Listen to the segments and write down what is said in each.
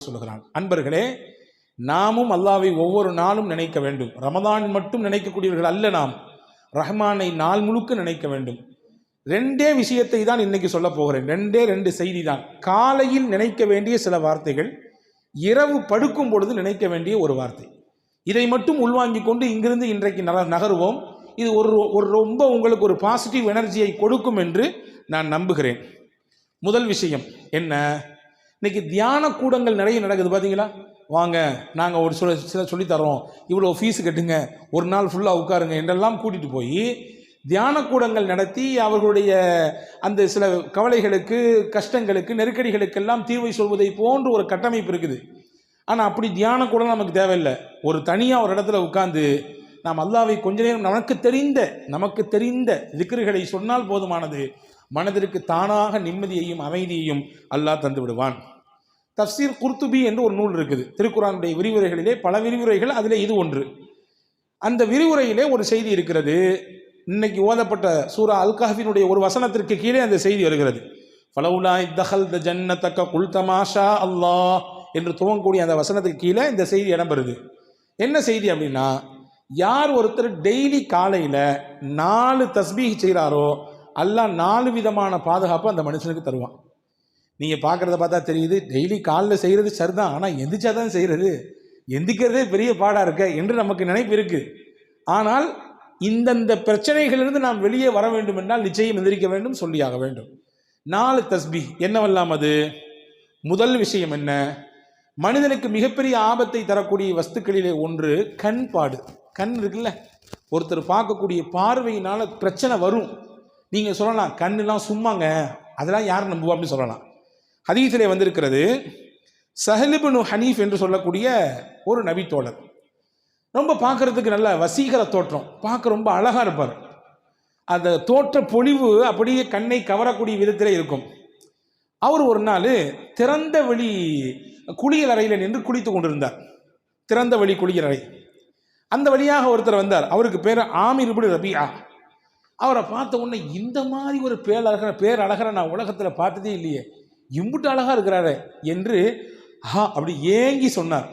சொல்கிறான். அன்பர்களே, நாமும் அல்லாஹ்வை ஒவ்வொரு நாளும் நினைக்க வேண்டும். ரமதான் மட்டும் நினைக்கக்கூடியவர்கள் அல்ல, நாம் ரஹ்மானை நாள் முழுக்க நினைக்க வேண்டும். ரெண்டே விஷயத்தை தான் இன்னைக்கு சொல்ல போகிறேன். ரெண்டு செய்தி தான். காலையில் நினைக்க வேண்டிய சில வார்த்தைகள், இரவு படுக்கும் பொழுது நினைக்க வேண்டிய ஒரு வார்த்தை. இதை மட்டும் உள்வாங்கிக் கொண்டு இங்கிருந்து இன்றைக்கு நகருவோம். இது ஒரு ரொம்ப உங்களுக்கு ஒரு பாசிட்டிவ் எனர்ஜியை கொடுக்கும் என்று நான் நம்புகிறேன். முதல் விஷயம் என்ன, இன்னைக்கு தியான கூடங்கள் நிறைய நடக்குது பார்த்தீங்களா? வாங்க, நாங்கள் ஒரு சில சொல்லித்தரோம், இவ்வளோ ஃபீஸு கட்டுங்க, ஒரு நாள் ஃபுல்லாக உட்காருங்க என்றெல்லாம் கூட்டிகிட்டு போய் தியான கூடங்கள் நடத்தி அவர்களுடைய அந்த சில கவலைகளுக்கு, கஷ்டங்களுக்கு, நெருக்கடிகளுக்கெல்லாம் தீர்வை சொல்வதை போன்று ஒரு கட்டமைப்பு இருக்குது. ஆனால் அப்படி தியான கூடம் நமக்கு தேவையில்லை. ஒரு தனியாக ஒரு இடத்துல உட்கார்ந்து நாம் அல்லாஹ்வை கொஞ்ச நேரம் நமக்கு தெரிந்த திக்ருகளை சொன்னால் போதுமானது. மனதிற்கு தானாக நிம்மதியையும் அமைதியையும் அல்லாஹ் தந்து விடுவான். தஃப்சீர் குர்துபி என்று ஒரு நூல் இருக்குது. திருக்குர்ஆனுடைய விரிவுரைகளிலே பல விரிவுரைகள், அதிலே இது ஒன்று. அந்த விரிவுரையிலே ஒரு செய்தி இருக்கிறது. இன்னைக்கு ஓதப்பட்ட சூரா அல் கஹ்ஃபினுடைய ஒரு வசனத்திற்கு கீழே அந்த செய்தி வருகிறது. ஃபலவுலா இத்தஹல்த ஜன்னதக குல்த மாஷா அல்லாஹ் என்று துவங்கக்கூடிய அந்த வசனத்துக்கு கீழே இந்த செய்தி இடம்பெறுது. என்ன செய்தி அப்படின்னா, யார் ஒருத்தர் டெய்லி காலையில் 4 தஸ்பீஹ் செய்கிறாரோ அல்லாஹ் 4 விதமான பாதுகாப்பு அந்த மனுஷனுக்கு தருவான். நீங்கள் பார்க்குறத பார்த்தா தெரியுது, டெய்லி காலில் செய்கிறது சரிதான், ஆனால் எந்திரிச்சா தான் செய்கிறது, எந்திக்கிறதே பெரிய பாடாக இருக்க என்று நமக்கு நினைப்பு இருக்குது. ஆனால் இந்தந்த பிரச்சனைகளிலிருந்து நாம் வெளியே வர வேண்டும் என்றால் நிச்சயம் எந்திரிக்க வேண்டும், சொல்லியாக வேண்டும். 4 தஸ்பீஹ் என்னவெல்லாம் அது? முதல் விஷயம் என்ன, மனிதனுக்கு மிகப்பெரிய ஆபத்தை தரக்கூடிய வஸ்துக்களிலே ஒன்று கண்பாடு. கண் இருக்குல்ல, ஒருத்தர் பார்க்கக்கூடிய பார்வையினால் பிரச்சனை வரும். நீங்கள் சொல்லலாம், கண்ணுலாம் சும்மாங்க, அதெல்லாம் யார் நம்புவா அப்படின்னு சொல்லலாம். ஹதீஸிலே வந்திருக்கிறது, சஹல் இப்னு ஹனீஃப் என்று சொல்லக்கூடிய ஒரு நபி தோழர், ரொம்ப பார்க்கறதுக்கு நல்ல வசீகர தோற்றம், பார்க்க ரொம்ப அழகாக இருப்பார். அந்த தோற்ற பொலிவு அப்படியே கண்ணை கவரக்கூடிய விதத்தில் இருக்கும். அவர் ஒரு நாள் திறந்த வெளி குளியலறையில் நின்று குளித்து கொண்டிருந்தார். திறந்த வெளி குளியலறை, அந்த வழியாக ஒருத்தர் வந்தார். அவருக்கு பேர் ஆமிர் இப்னு ரபியா. அவரை பார்த்த உடனே, இந்த மாதிரி ஒரு பேரழகரை நான் உலகத்தில் பார்த்ததே இல்லையே, இம்புட்டு அழகாக இருக்கிறாரு என்று அப்படி ஏங்கி சொன்னார்.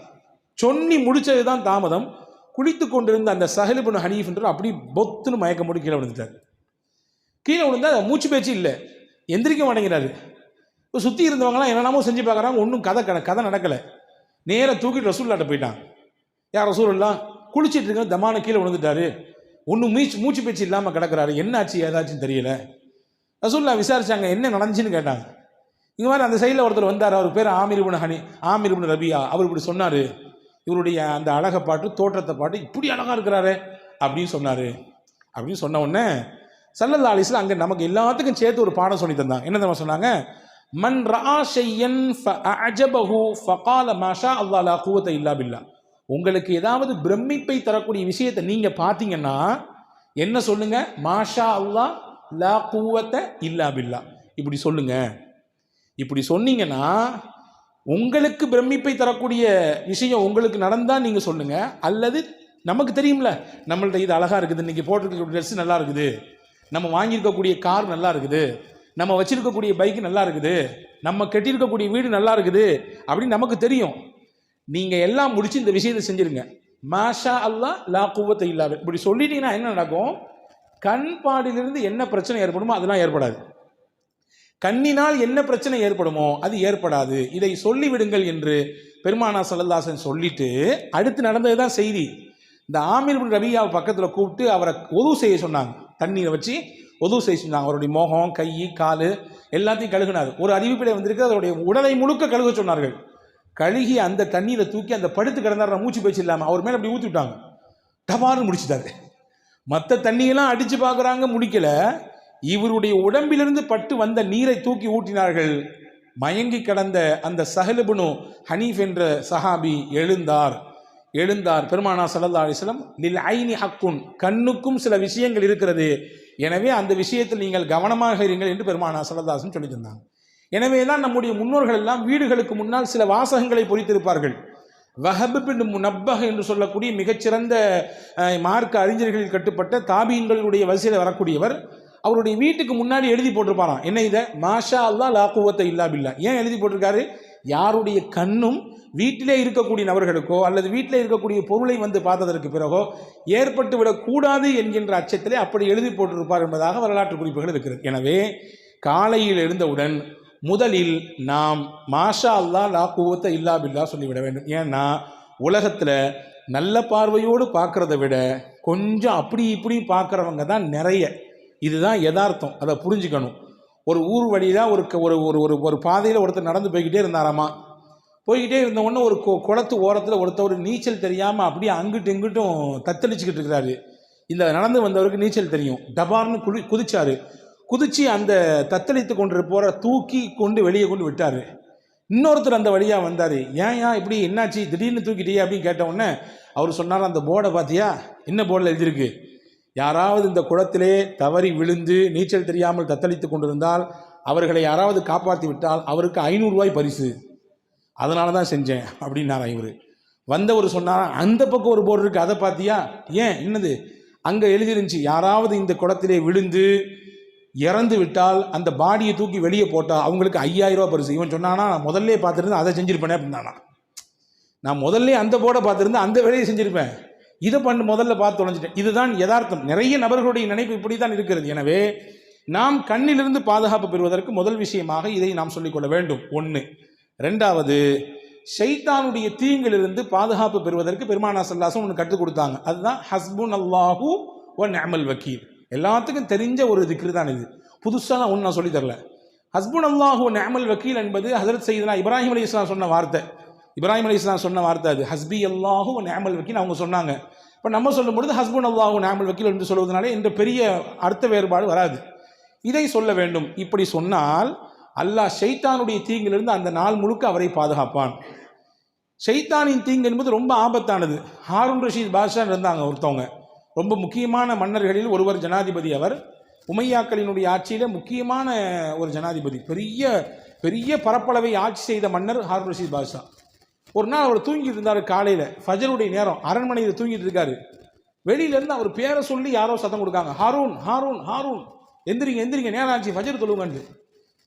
சொன்னி முடிச்சது தான் தாமதம். குளித்து கொண்டிருந்த அந்த சஹல் இப்னு ஹனீஃப் என்று அப்படி பொத்துன்னு மயக்கம் போட்டு கீழே விழுந்துட்டார். கீழே விழுந்தா மூச்சு பேச்சு இல்லை, எந்திரிக்க மாட்டேங்கிறாரு. இப்போ சுற்றி இருந்தவங்களாம் என்னென்னமோ செஞ்சு பார்க்குறாங்க, ஒன்றும் கதை நடக்கலை. நேராக தூக்கிட்டு ரசூல்லாட்ட போயிட்டான். யார் ரசூலுல்லாஹ், குளிச்சிட்டு இருக்க தமான கீழே விழுந்துட்டாரு, ஒன்றும் மூச்சு பேச்சு இல்லாமல் கிடக்கிறாரு, என்ன ஆச்சு ஏதாச்சுன்னு தெரியல. ரசூலுல்லாஹ் விசாரிச்சாங்க, என்ன நடந்துச்சுன்னு கேட்டாங்க. இங்கே மாதிரி அந்த சைடில் ஒருத்தர் வந்தார், அவர் பேர் ஆமிர் இப்னு ரபியா. அவர் இப்படி சொன்னார், இவருடைய அந்த அழகை பாட்டு, தோற்றத்தை பாட்டு, இப்படி அழகாக இருக்கிறாரு அப்படின்னு சொன்னார். அப்படின்னு சொன்ன உடனே ஸல்லல்லாஹு அலைஹி வஸல்லம் அங்கே நமக்கு எல்லாத்துக்கும் சேர்த்து ஒரு பாடம் சொல்லி தந்தாங்க. என்ன தெரியுமா சொன்னாங்க? மன் ரஆ ஷையன் ஃபஅஜபஹு ஃபகால மாஷா அல்லாஹ் லா குவத இல்லா பில்லா. உங்களுக்கு ஏதாவது பிரமிப்பை தரக்கூடிய விஷயத்தை நீங்கள் பார்த்தீங்கன்னா என்ன சொல்லுங்க? மாஷா அல்லாஹ் லா குவத இல்லா பில்லா, இப்படி சொல்லுங்க. இப்படி சொன்னீங்கன்னா உங்களுக்கு பிரமிப்பை தரக்கூடிய விஷயம் உங்களுக்கு நடந்தால் நீங்கள் சொல்லுங்க. அல்லது நமக்கு தெரியும்ல, நம்மள்ட்ட இது அழகாக இருக்குது, இன்றைக்கி போட்டிருக்கக்கூடிய ட்ரெஸ் நல்லா இருக்குது, நம்ம வாங்கியிருக்கக்கூடிய கார் நல்லா இருக்குது, நம்ம வச்சிருக்கக்கூடிய பைக்கு நல்லா இருக்குது, நம்ம கட்டியிருக்கக்கூடிய வீடு நல்லா இருக்குது அப்படின்னு நமக்கு தெரியும். நீங்கள் எல்லாம் முடிச்சு இந்த விஷயத்தை செஞ்சுருங்க. மாஷா அல்லாஹ் லா குவத்த இல்லா பில்லா இப்படி சொல்லிட்டீங்கன்னா என்ன நடக்கும்? கண் பாடிலிருந்து என்ன பிரச்சனை ஏற்படுமோ அதெல்லாம் ஏற்படாது. கண்ணினால் என்ன பிரச்சனை ஏற்படுமோ அது ஏற்படாது. இதை சொல்லிவிடுங்கள் என்று பெருமானா ஸல்லல்லாஹு அலைஹி வஸல்லம் சொல்லிட்டு அடுத்து நடந்தது தான் செய்தி. இந்த ஆமிர் இப்னு ரபியாவை பக்கத்தில் கூப்பிட்டு அவரை ஒது செய்ய சொன்னாங்க. தண்ணீரை வச்சு ஒது செய்ய சொன்னாங்க. அவருடைய முகம், கை, கால் எல்லாத்தையும் கழுகினார். ஒரு அறிவிப்பிலே வந்திருக்கு, அவருடைய உடலை முழுக்க கழுக சொன்னார்கள். கழுகி அந்த தண்ணீரை தூக்கி அந்த படுத்து கிடந்தார், மூச்சு பேச்சு இல்லாமல் அவர் மேலே அப்படி ஊற்றி விட்டாங்க. டபார்னு முடிச்சுட்டாரு. மற்ற தண்ணியெல்லாம் அடித்து பார்க்குறாங்க, முடிக்கலை. இவருடைய உடம்பிலிருந்து பட்டு வந்த நீரை தூக்கி ஊட்டினார்கள். மயங்கி கடந்த அந்த சஹல் இப்னு ஹனீஃப் என்ற சஹாபி எழுந்தார். பெருமானா ஸல்லல்லாஹு அலைஹி வஸல்லம் லில் ஐனி ஹக்குன், கண்ணுக்கும் சில விஷயங்கள் இருக்கிறது, எனவே அந்த விஷயத்தில் நீங்கள் கவனமாக இருங்கள் என்று பெருமானா ஸல்லல்லாஹு அலைஹி வஸல்லம் சொல்லி தந்தாங்க. எனவே தான் நம்முடைய முன்னோர்கள் எல்லாம் வீடுகளுக்கு முன்னால் சில வாசகங்களை பொறித்திருப்பார்கள். வஹப் பின் முனப்பஹ் என்று சொல்லக்கூடிய மிகச்சிறந்த மார்க்க அறிஞர்களில் கட்டுப்பட்ட தாபீன்களுடைய வரிசையில் வரக்கூடியவர், அவருடைய வீட்டுக்கு முன்னாடி எழுதி போட்டிருப்பாராம். என்ன இதை? மாஷா அல்லாஹ் லா குவத்த இல்லா பில்லா. ஏன் எழுதி போட்டிருக்காரு? யாருடைய கண்ணும் வீட்டிலே இருக்கக்கூடிய நபர்களுக்கோ அல்லது வீட்டிலே இருக்கக்கூடிய பொருளை வந்து பார்த்ததற்கு பிறகோ ஏற்பட்டு விடக்கூடாது என்கின்ற அச்சத்திலே அப்படி எழுதி போட்டிருப்பார் என்பதாக வரலாற்று குறிப்புகள் இருக்கிறது. எனவே காலையில் எழுந்தவுடன் முதலில் நாம் மாஷா அல்லா லா குவத்த இல்லா பில்லா சொல்லிவிட வேண்டும். ஏன்னா உலகத்தில் நல்ல பார்வையோடு பார்க்குறத விட கொஞ்சம் அப்படி இப்படி பார்க்குறவங்க தான் நிறைய. இதுதான் யதார்த்தம், அதை புரிஞ்சுக்கணும். ஒரு ஊர் வழியாக ஒரு பாதையில் ஒருத்தர் நடந்து போய்கிட்டே இருந்தாராமா. போய்கிட்டே இருந்த உடனே ஒரு குளத்து ஓரத்தில் ஒருத்தர் நீச்சல் தெரியாமல் அப்படியே அங்கிட்டும் இங்கிட்டும் தத்தளிச்சுக்கிட்டு இருக்கிறாரு. இந்த நடந்து வந்தவருக்கு நீச்சல் தெரியும். டபார்னு குதிச்சாரு. குதிச்சு அந்த தத்தளித்து கொண்டு போகிற தூக்கி கொண்டு வெளியே கொண்டு விட்டார். இன்னொருத்தர் அந்த வழியாக வந்தார். ஏன் இப்படி என்னாச்சு திடீர்னு தூக்கிட்டியே அப்படின்னு கேட்டவுடனே அவர் சொன்னார், அந்த போர்டை பார்த்தியா, என்ன போர்டில் எழுதியிருக்கு, யாராவது இந்த குளத்திலே தவறி விழுந்து நீச்சல் தெரியாமல் தத்தளித்து கொண்டிருந்தால் அவர்களை யாராவது காப்பாற்றி விட்டால் அவருக்கு 500 ரூபாய் பரிசு, அதனால தான் செஞ்சேன் அப்படின்னாரா இவர். வந்தவர் சொன்னார், அந்த பக்கம் ஒரு போர்டு இருக்குது, அதை பார்த்தியா, ஏன் என்னது, அங்கே எழுதிருந்துச்சு யாராவது இந்த குளத்திலே விழுந்து இறந்து விட்டால் அந்த பாடியை தூக்கி வெளியே போட்டால் அவங்களுக்கு 5000 ரூபா பரிசு. இவன் சொன்னானா, நான் முதல்ல பார்த்துருந்து அதை செஞ்சிருப்பேனே அப்படின்னானா, நான் முதல்ல அந்த போர்டை பார்த்துருந்து அந்த வேலையை செஞ்சுருப்பேன், இதை முதல்ல பார்த்து தொலைஞ்சிட்டேன். இதுதான் யதார்த்தம். நிறைய நபர்களுடைய நினைப்பு இப்படி தான் இருக்கிறது. எனவே நாம் கண்ணிலிருந்து பாதுகாப்பு பெறுவதற்கு முதல் விஷயமாக இதை நாம் சொல்லிக்கொள்ள வேண்டும். 1. 2வது, ஷைத்தானுடைய தீங்கிலிருந்து பாதுகாப்பு பெறுவதற்கு பெருமானா ஸல்லல்லாஹு ஒன்று கற்றுக் கொடுத்தாங்க. அதுதான் ஹஸ்புன் அல்லாஹு வ நிஅமல் வக்கீல். எல்லாத்துக்கும் தெரிஞ்ச ஒரு திக்ரு தான் இது. புதுசாக ஒன்று நான் சொல்லி தரல. ஹஸ்புன் அல்லாஹு வ நிஅமல் வக்கீல் என்பது ஹஜ்ரத் சையதுனா இப்ராஹிம் அலைஹிஸ்ஸலாம் சொன்ன வார்த்தை. இப்ராஹிம் அலைஹிஸ்ஸலாம் சொன்ன வார்த்தை அது. ஹஸ்பி அல்லாஹு வ நிஅமல் வக்கீல் அவங்க சொன்னாங்க. இப்போ நம்ம சொல்லும்பொழுது ஹஸ்புன் அல்லாஹு வ நிஅமல் வக்கீல் என்று சொல்வதனாலே இந்த பெரிய அர்த்த வேறுபாடு வராது. இதை சொல்ல வேண்டும். இப்படி சொன்னால் அல்லாஹ் ஷைத்தானுடைய தீங்கிலிருந்து அந்த நாள் முழுக்க அவரை பாதுகாப்பான். ஷைத்தானின் தீங்கு என்பது ரொம்ப ஆபத்தானது. ஹாரூன் ரஷீத் பாஷா இருந்தாங்க ஒருத்தவங்க, ரொம்ப முக்கியமான மன்னர்களில் ஒருவர், ஜனாதிபதி. அவர் உமையாக்களினுடைய ஆட்சியில் முக்கியமான ஒரு ஜனாதிபதி, பெரிய பெரிய பரப்பளவை ஆட்சி செய்த மன்னர் ஹாரூன் ரஷீத் பாஷா. ஒரு நாள் அவர் தூங்கிட்டு இருந்தார். காலையில் ஃபஜருடைய நேரம், அரண்மனையில் தூங்கிட்டு இருக்காரு. வெளியிலேருந்து அவர் பேரை சொல்லி யாரோ சத்தம் கொடுக்காங்க, ஹாரூன் ஹாரூன் ஹாரூன், எந்திரிங்க எந்திரிங்க, நேரம் ஆச்சு, ஃபஜர் தொழுவுங்கன்னு.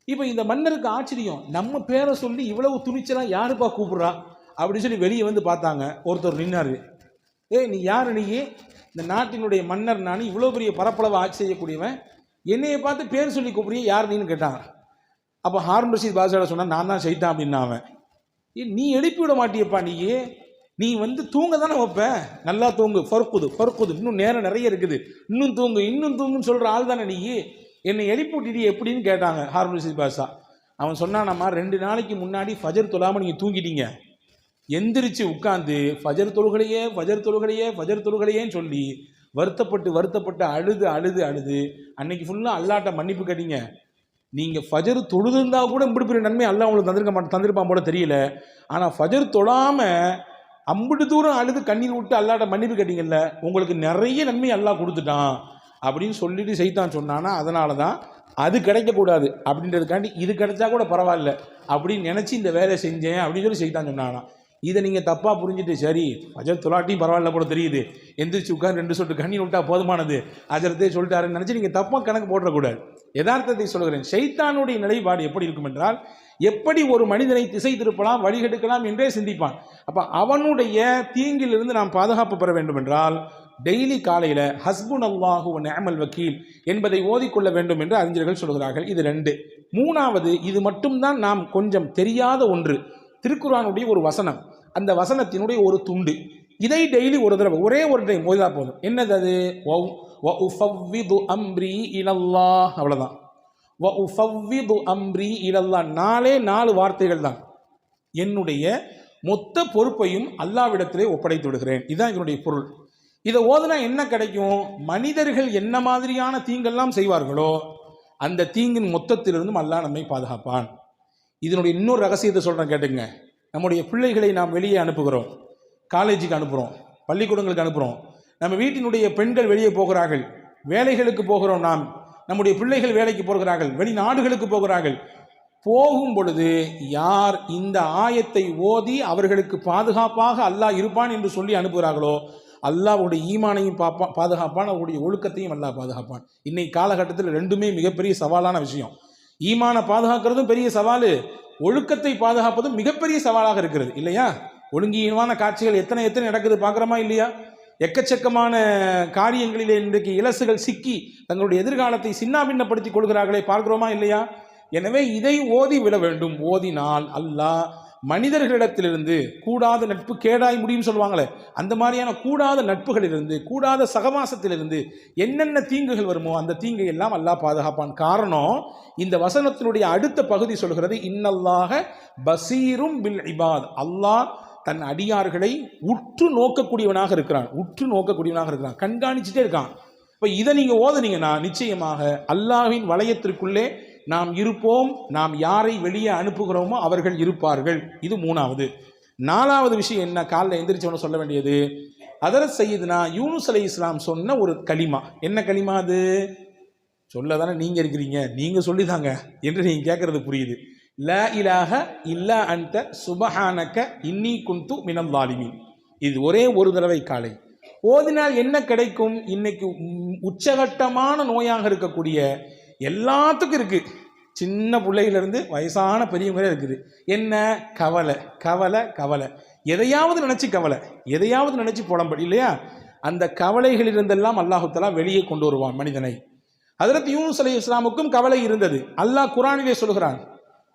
இப்போ இந்த மன்னருக்கு ஆச்சரியம், நம்ம பேரை சொல்லி இவ்வளவு துணிச்சலாம் யாருப்பா கூப்பிட்றா அப்படின்னு சொல்லி வெளியே வந்து பார்த்தாங்க. ஒருத்தர் நின்னார். நீ யார், நீயே இந்த நாட்டினுடைய மன்னர், நான் இவ்வளோ பெரிய பரப்பளவை ஆட்சி செய்யக்கூடியவன், என்னையை பார்த்து பேர் சொல்லி கூப்பிடுறிய, யார் நீன்னு கேட்டாங்க. அப்போ ஹாரூன் ரஷீத் பாஷா சொன்னால், நான் தான் ஷைத்தான் அப்படின்னா. அவன், நீ எழுப்பி விட மாட்டியப்பா, நீ வந்து தூங்க தானே வைப்ப, நல்லா தூங்கு, ஃபர்குது, இன்னும் நேரம் நிறைய இருக்குது, இன்னும் தூங்குன்னு சொல்கிற ஆள் தானே நீ, என்னை எழுப்பி விட்டுட்டு எப்படின்னு கேட்டாங்க ஹாரூன் ரஷீத் பாஷா. அவன் சொன்னானம்மா, 2 நாளைக்கு முன்னாடி ஃபஜர் தொழாமல் நீங்கள் தூங்கிட்டீங்க, எந்திரிச்சு உட்காந்து ஃபஜர் தொழுகலையேன்னு சொல்லி வருத்தப்பட்டு அழுது அன்னைக்கு ஃபுல்லாக அல்லாட்ட மன்னிப்பு கேட்டீங்க. நீங்கள் ஃபஜர் தொழுதுருந்தா கூட இப்படி பெரிய நன்மை அல்லாஹ் உங்களுக்கு தந்திருப்பான் போல தெரியல. ஆனால் ஃபஜர் தொழாமல் அம்பிட்டு தூரம் அழுது கண்ணீர் விட்டு அல்லாட்ட மன்னிப்பு கேட்டீங்கல்ல, உங்களுக்கு நிறைய நன்மை அல்லாஹ் கொடுத்துட்டான் அப்படின்னு சொல்லிட்டு சைத்தான் சொன்னானா. அதனால தான் அது கிடைக்கக்கூடாது அப்படின்றதுக்காண்டி இது கிடைச்சா கூட பரவாயில்ல அப்படின்னு நினச்சி இந்த வேலை செஞ்சேன் அப்படின்னு சொல்லி சைத்தான் சொன்னானா. இதை நீங்கள் தப்பாக புரிஞ்சுட்டு, சரி ஃபஜர் தொழாட்டியும் பரவாயில்ல போல தெரியுது, எந்திரிச்சு உட்காந்து 2 சொட்டு கண்ணீர் விட்டா போதுமானது, அஜரத்தே சொல்லிட்டாருன்னு நினச்சி நீங்கள் தப்பாக கணக்கு போடக்கூடாது. யதார்த்தத்தை சொல்கிறேன். ஷைத்தானுடைய நிலைப்பாடு எப்படி இருக்கும் என்றால், எப்படி ஒரு மனிதனை திசை திருப்பலாம், வழிகெடுக்கலாம் என்றே சிந்திப்பான். அப்போ அவனுடைய தீங்கிலிருந்து நாம் பாதுகாப்பு பெற வேண்டும் என்றால் டெய்லி காலையில் ஹஸ்புன் அல்லாஹு வ நிஅமல் வக்கீல் என்பதை ஓதிக்கொள்ள வேண்டும் என்று அறிஞர்கள் சொல்கிறார்கள். இது 2. 3வது, இது மட்டும்தான் நாம் கொஞ்சம் தெரியாத ஒன்று, திருக்குர்ஆனுடைய ஒரு வசனம், அந்த வசனத்தினுடைய ஒரு துண்டு. இதை டெய்லி ஒரு தடவை, ஒரே ஒரு டைம் ஓதினா போதும். என்னது அது? வ உஃபவ்விது அம்ரி இலல்லாஹ், அவ்வளோதான். வ உஃபவ்விது அம்ரி இலல்லாஹ், 4 வார்த்தைகள் தான். என்னுடைய மொத்த பொறுப்பையும் அல்லாஹ்விடத்திலே ஒப்படைத்து விடுகிறேன். இதுதான் இதனுடைய பொருள். இதை ஓதுனா என்ன கிடைக்கும்? மனிதர்கள் என்ன மாதிரியான தீங்கெல்லாம் செய்வார்களோ அந்த தீங்கின் மொத்தத்திலிருந்தும் அல்லாஹ் நம்மை பாதுகாப்பான். இதனுடைய இன்னொரு ரகசியத்தை சொல்கிறேன் கேட்டுங்க. நம்முடைய பிள்ளைகளை நாம் வெளியே அனுப்புகிறோம், காலேஜுக்கு அனுப்புகிறோம், பள்ளிக்கூடங்களுக்கு அனுப்புகிறோம். நம்ம வீட்டினுடைய பெண்கள் வெளியே போகிறார்கள், வேலைகளுக்கு போகிறோம். நம்முடைய பிள்ளைகள் வேலைக்கு போகிறார்கள், வெளிநாடுகளுக்கு போகிறார்கள். போகும் பொழுது யார் இந்த ஆயத்தை ஓதி அவர்களுக்கு பாதுகாப்பாக அல்லாஹ் இருப்பான் என்று சொல்லி அனுப்புகிறார்களோ அல்லாஹ்வுடைய ஈமானையும் பாதுகாப்பான், அவருடைய ஒழுக்கத்தையும் அல்லாஹ் பாதுகாப்பான். இன்னைக்கு காலகட்டத்தில் 2மே மிகப்பெரிய சவாலான விஷயம். ஈமானை பாதுகாக்கிறதும் பெரிய சவால், ஒழுக்கத்தை பாதுகாப்பது மிகப்பெரிய சவாலாக இருக்கிறது இல்லையா? ஒழுங்கீனமான காட்சிகள் எத்தனை எத்தனை நடக்குது பார்க்குறோமா இல்லையா? எக்கச்சக்கமான காரியங்களிலே இன்றைக்கு இலசுகள் சிக்கி தங்களுடைய எதிர்காலத்தை சின்னாபின்னப்படுத்திக் கொள்கிறார்களே, பார்க்கிறோமா இல்லையா? எனவே இதை ஓதி விட வேண்டும். ஓதினால் அல்லாஹ் மனிதர்களிடத்திலிருந்து கூடாத நட்பு கேடாய் முடியும் சொல்லுவாங்களே, அந்த மாதிரியான கூடாத நட்புகளிலிருந்து, கூடாத சகவாசத்திலிருந்து என்னென்ன தீங்குகள் வருமோ அந்த தீங்கை எல்லாம் அல்லாஹ் பாதுகாப்பான். காரணம், இந்த வசனத்தினுடைய அடுத்த பகுதி சொல்கிறது, இன்னல்லாஹ பசீரும் பில் இபாத். அல்லாஹ் தன் அடியார்களை உற்று நோக்கக்கூடியவனாக இருக்கிறான். உற்று நோக்கக்கூடியவனாக இருக்கிறான், கண்காணிச்சுட்டே இருக்கான். இப்போ இதை நீங்கள் ஓதுனீங்கன்னா நிச்சயமாக அல்லாஹ்வின் வளையத்திற்குள்ளே நாம் இருப்போம். நாம் யாரை வெளியே அனுப்புகிறோமோ அவர்கள் இருப்பார்கள். இது மூணாவது. நாலாவது விஷயம் என்ன? காலைல எந்திரிச்சவன சொல்ல வேண்டியது, ஹதரத் சையதுனா யூனுஸ் அலைஹிஸ்ஸலாம் சொன்ன ஒரு கலிமா. என்ன கலிமா அது? சொல்ல தானே நீங்கள் இருக்கிறீங்க, நீங்கள் சொல்லிதாங்க என்று நீங்கள் கேட்கறது புரியுது. லா இலாஹ இல்லா அன்த சுபஹானக இன்னி குந்து மினல் ஸாலிமீன். இது ஒரே ஒரு தடவை காலை ஓதினால் என்ன கிடைக்கும்? இன்னைக்கு உச்சகட்டமான நோயாக இருக்கக்கூடிய எல்லாத்துக்கும் இருக்குது. சின்ன பிள்ளையிலேருந்து வயசான பெரியவங்களே இருக்குது. என்ன? கவலை கவலை கவலை. எதையாவது நினச்சி கவலை, எதையாவது நினச்சி புலம்படி இல்லையா? அந்த கவலைகளிலிருந்தெல்லாம் அல்லாஹு தஆலா வெளியே கொண்டு வருவான் மனிதனை. ஹஜ்ரத் யூனுஸ் அலைஹிஸ்ஸலாமுக்கும் கவலை இருந்தது. அல்லாஹ் குர்ஆனிலே சொல்கிறான்,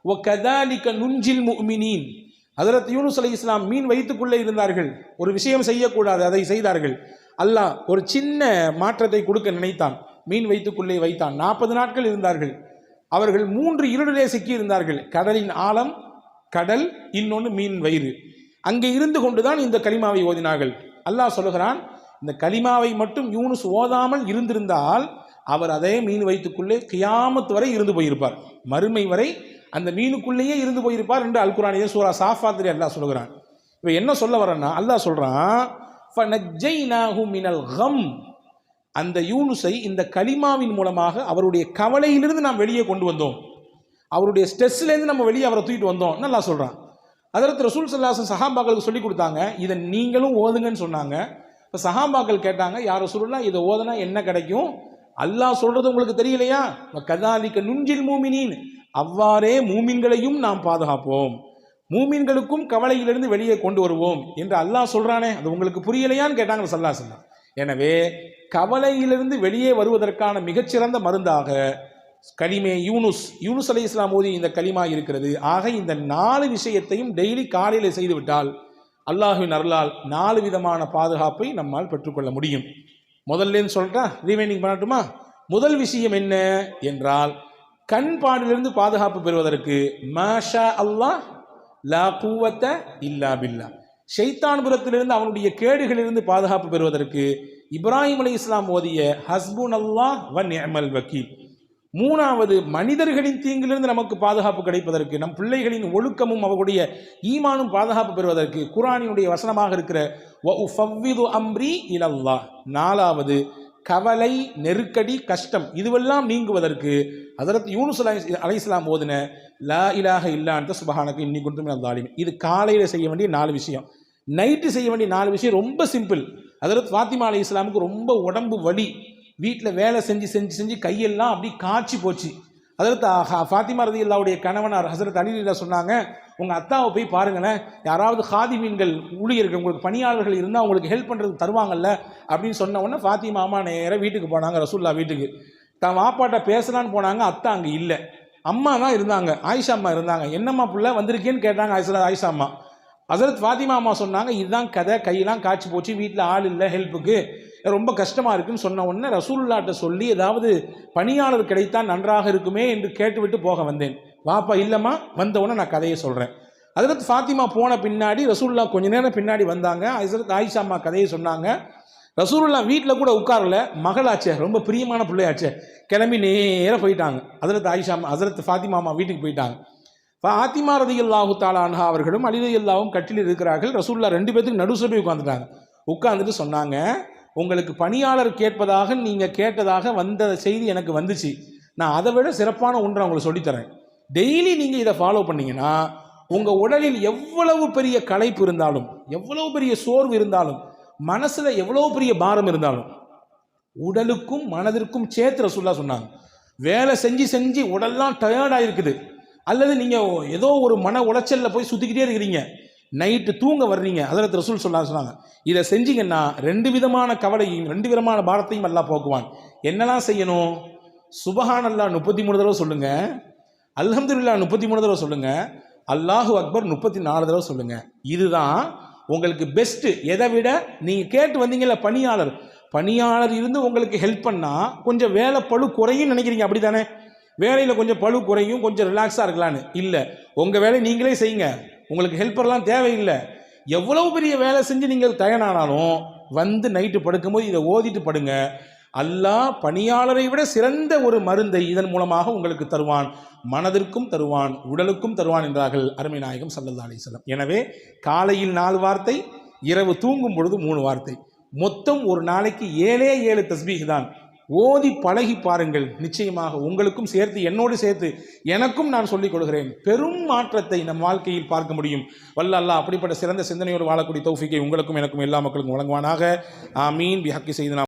வ கதாலிக நுஞ்சில் முஃமினீன். ஹஜ்ரத் யூனுஸ் அலைஹிஸ்ஸலாம் மீன் வயிற்றுக்குள்ளே இருந்தார்கள். ஒரு விஷயம் செய்யக்கூடாது, அதை செய்தார்கள். அல்லாஹ் ஒரு சின்ன மாற்றத்தை கொடுக்க நினைத்தான். மீன் வயிற்றுக்குள்ளே வைத்தான். 40 நாட்கள் இருந்தார்கள். அவர்கள் 3 இருளிலே சிக்கி இருந்தார்கள். கடலின் ஆழம், கடல், இன்னொன்று மீன் வயிறு. அங்கே இருந்து கொண்டுதான் இந்த கலிமாவை ஓதினார்கள். அல்லாஹ் சொல்லுகிறான், இந்த கலிமாவை மட்டும் யூனுஸ் ஓதாமல் இருந்திருந்தால் அவர் அதே மீன் வயிற்றுக்குள்ளே கியாமத் வரை இருந்து போயிருப்பார். மறுமை வரை அந்த மீனுக்குள்ளேயே இருந்து போயிருப்பார் என்று அல் குர்ஆனிலே சூரா சாஃபாத்திலே அல்லாஹ் சொல்லுகிறான். இப்போ என்ன சொல்ல வரேன்னா, அல்லாஹ் சொல்றான், ஃபனஜ்ஜைனாஹு மினல் கம். அந்த யூனுஸை இந்த கலிமாவின் மூலமாக அவருடைய கவலையிலிருந்து நாம் வெளியே கொண்டு வந்தோம். அவருடைய ஸ்ட்ரெஸ்லேருந்து நம்ம வெளியே அவரை தூக்கிட்டு வந்தோம் நல்லா சொல்கிறான். ஹஜ்ரத் ரசூல் ஸல்லல்லாஹு அலைஹி வஸல்லம் சஹாபாக்களுக்கு சொல்லி கொடுத்தாங்க, இதை நீங்களும் ஓதுங்கன்னு சொன்னாங்க. இப்போ சஹாபாக்கள் கேட்டாங்க, யார் ரசூலுல்லாஹ் இதை ஓதுனா என்ன கிடைக்கும்? அல்லாஹ் சொல்கிறது உங்களுக்கு தெரியலையா? கதாலிக நுஞ்சில் மூமினீன். அவ்வாறே மூமின்களையும் நாம் பாதுகாப்போம், மூமின்களுக்கும் கவலையிலிருந்து வெளியே கொண்டு வருவோம் என்று அல்லாஹ் சொல்கிறானே, அது உங்களுக்கு புரியலையான்னு கேட்டாங்க ஸல்லல்லாஹு அலைஹி வஸல்லம். எனவே கவலையிலிருந்து வெளியே வருவதற்கான மிகச்சிறந்த மருந்தாக கலிமே யூனுஸ் அலைஹிஸ்ஸலாம் ஓதி இந்த கலிமா இருக்கிறது. ஆக இந்த 4 விஷயத்தையும் டெய்லி காலையில் செய்துவிட்டால் அல்லாஹ்வின் அருளால் 4 விதமான பாதுகாப்பை நம்மால் பெற்றுக்கொள்ள முடியும். முதல்ல சொல்லிட்டா ரீவைண்டிங் பண்ணட்டுமா? முதல் விஷயம் என்ன என்றால், கண் பாடிலிருந்து பாதுகாப்பு பெறுவதற்கு மாஷா அல்லாஹ் லா குவத்த இல்லா பில்லா. ஷைத்தான் புறத்திலிருந்து அவனுடைய கேடுகளிலிருந்து பாதுகாப்பு பெறுவதற்கு இப்ராஹிம் அலைஹிஸ்ஸலாம் ஓதிய ஹஸ்புன் அல்லாஹ் வ நிஅமல் வக்கீல். மூணாவது, மனிதர்களின் தீங்கிலிருந்து நமக்கு பாதுகாப்பு கிடைப்பதற்கு, நம் பிள்ளைகளின் ஒழுக்கமும் அவர்களுடைய ஈமானும் பாதுகாப்பு பெறுவதற்கு குர்ஆனினுடைய வசனமாக இருக்கிற வ உஃபவ்விது அம்ரி இலல்லாஹ். நாலாவது, கவலை, நெருக்கடி, கஷ்டம் இதுவெல்லாம் நீங்குவதற்கு ஹஜ்ரத் யூனுஸ் அலைஹிஸ்ஸலாம் ஓதின லா இலாஹ இல்லா அன்த சுப்ஹானக இன்னி குன்து மினல் ஸாலிமீன். இது காலையில் செய்ய வேண்டிய 4 விஷயம். நைட்டு செய்ய வேண்டிய 4 விஷயம் ரொம்ப சிம்பிள். ஹஜ்ரத் ஃபாத்திமா அலைஹிஸ்ஸலாமுக்கு ரொம்ப உடம்பு வலி, வீட்டில் வேலை செஞ்சு செஞ்சு செஞ்சு கையெல்லாம் அப்படி காய்ச்சி போச்சு. ஹஜ்ரத் ஃபாத்திமா ரலியல்லாஹுடைய கணவனார் ஹஜ்ரத் அலி ரலியல்லாஹு சொன்னாங்க, உங்கள் அத்தாவை போய் பாருங்களேன், யாராவது ஹாதிமீன்கள் ஊழியர்கள் உங்களுக்கு பணியாளர்கள் இருந்தால் அவங்களுக்கு ஹெல்ப் பண்ணுறதுக்கு தருவாங்கல்ல அப்படின்னு சொன்ன உடனே ஃபாத்திமா அம்மா நேராக வீட்டுக்கு போனாங்க, ரசூல்லா வீட்டுக்கு. தான் வாப்பாட்ட பேசலான்னு போனாங்க, அத்தா அங்கே இல்லை, அம்மா தான் இருந்தாங்க, ஆயிஷா அம்மா இருந்தாங்க. என்னம்மா பிள்ளை வந்திருக்கேன்னு கேட்டாங்க ஆயிஷா அம்மா. ஹஜ்ரத் ஃபாத்திமா அம்மா சொன்னாங்க, இதுதான் கதை, கையெல்லாம் காய்ச்சி போச்சு, வீட்டில் ஆள் இல்லை ஹெல்ப்புக்கு, ரொம்ப கஷ்டமாக இருக்குன்னு சொன்ன உடனே ரசூலுல்லாஹ்ட்ட சொல்லி ஏதாவது பணியாளர் கிடைத்தால் நன்றாக இருக்குமே என்று கேட்டுவிட்டு போக வந்தேன். வாப்பா இல்லைம்மா, வந்த உடனே நான் கதையை சொல்கிறேன். ஹஜ்ரத் ஃபாத்திமா போன பின்னாடி ரசூலுல்லாஹ் கொஞ்ச நேரம் பின்னாடி வந்தாங்க. ஹஜ்ரத் ஆயிஷா அம்மா கதையை சொன்னாங்க. ரசூலுல்லாஹ் வீட்டில் கூட உட்காரல, மகளாச்சே, ரொம்ப பிரியமான பிள்ளையாச்சே, கிளம்பி நேராக போயிட்டாங்க. ஹஜ்ரத் ஆயிஷா ஹஜ்ரத் ஃபாத்திமா அம்மா வீட்டுக்கு போயிட்டாங்க. ஃபாத்திமா ரலியல்லாஹு தஆலா அன்ஹா அவர்களும் அலி ரலியல்லாஹும் கட்டில் இருக்கிறார்கள். ரசூலுல்லாஹ் 2 பேத்துக்கு நடுசுல போய் உட்காந்துட்டாங்க. உட்காந்துட்டு சொன்னாங்க, உங்களுக்கு பணியாளர் கேட்பதாக நீங்கள் கேட்டதாக வந்த செய்தி எனக்கு வந்துச்சு, நான் அதை விட சிறப்பான ஒன்றை உங்களுக்கு சொல்லித்தரேன். டெய்லி நீங்கள் இதை ஃபாலோ பண்ணிங்கன்னா உங்கள் உடலில் எவ்வளவு பெரிய களைப்பு இருந்தாலும், எவ்வளவு பெரிய சோர்வு இருந்தாலும், மனசில் எவ்வளவு பெரிய பாரம் இருந்தாலும், உடலுக்கும் மனதிற்கும் சேர்த்து ரசூலுல்லாஹ் சொன்னாங்க, வேலை செஞ்சு செஞ்சு உடல்லாம் டயர்டாக இருக்குது, அல்லது நீங்கள் ஏதோ ஒரு மன உளைச்சலில் போய் சுற்றிக்கிட்டே இருக்கிறீங்க, நைட்டு தூங்க வர்றீங்க, ஹஜ்ரத் ரசூல் சொன்னாங்க, இதை செஞ்சீங்கன்னா 2 விதமான கவலையும் 2 விதமான பாரத்தையும் அல்லாஹ் போக்குவான். என்னெல்லாம் செய்யணும்? சுபஹானல்லாஹ் 33 தடவை சொல்லுங்க, அல்ஹம்துலில்லாஹ் 33 தடவை சொல்லுங்க, அல்லாஹு அக்பர் 34 தடவை சொல்லுங்க. இதுதான் உங்களுக்கு பெஸ்ட்டு. எதை விட நீங்கள் கேட்டு வந்தீங்கல்ல, பணியாளர் இருந்து உங்களுக்கு ஹெல்ப் பண்ணால் கொஞ்சம் வேலை பளு குறையும் நினைக்கிறீங்க, அப்படி தானே? வேலையில் கொஞ்சம் பளு குறையும், கொஞ்சம் ரிலாக்ஸாக இருக்கலான்னு. இல்லை, உங்கள் வேலையை நீங்களே செய்யுங்க, உங்களுக்கு ஹெல்ப்பர்லாம் தேவையில்லை. எவ்வளவு பெரிய வேலை செஞ்சு நீங்கள் தயாரானாலும் வந்து நைட்டு படுக்கும்போது இதை ஓதிட்டு படுங்க. அல்லாஹ் பணியாளரை விட சிறந்த ஒரு மருந்தை இதன் மூலமாக உங்களுக்கு தருவான், மனதிற்கும் தருவான், உடலுக்கும் தருவான் என்றார்கள் அருமை நாயகம் ஸல்லல்லாஹு அலைஹி வஸல்லம். எனவே காலையில் 4 வார்த்தை, இரவு தூங்கும் பொழுது 3 வார்த்தை, மொத்தம் ஒரு நாளைக்கு 7 தஸ்பீஹ் தான். ஓதி பழகி பாருங்கள், நிச்சயமாக உங்களுக்கும் சேர்த்து என்னோடு சேர்த்து எனக்கும் நான் சொல்லிக் கொடுக்கிறேன், பெரும் மாற்றத்தை நம் வாழ்க்கையில் பார்க்க முடியும். வல்ல அல்லாஹ் அப்படிப்பட்ட சிறந்த சிந்தனையோடு வாழக்கூடிய தௌஃபீக்கை உங்களுக்கும் எனக்கும் எல்லா மக்களுக்கும் வழங்குவானாக. ஆமீன். பிஹக்கி செய்தனா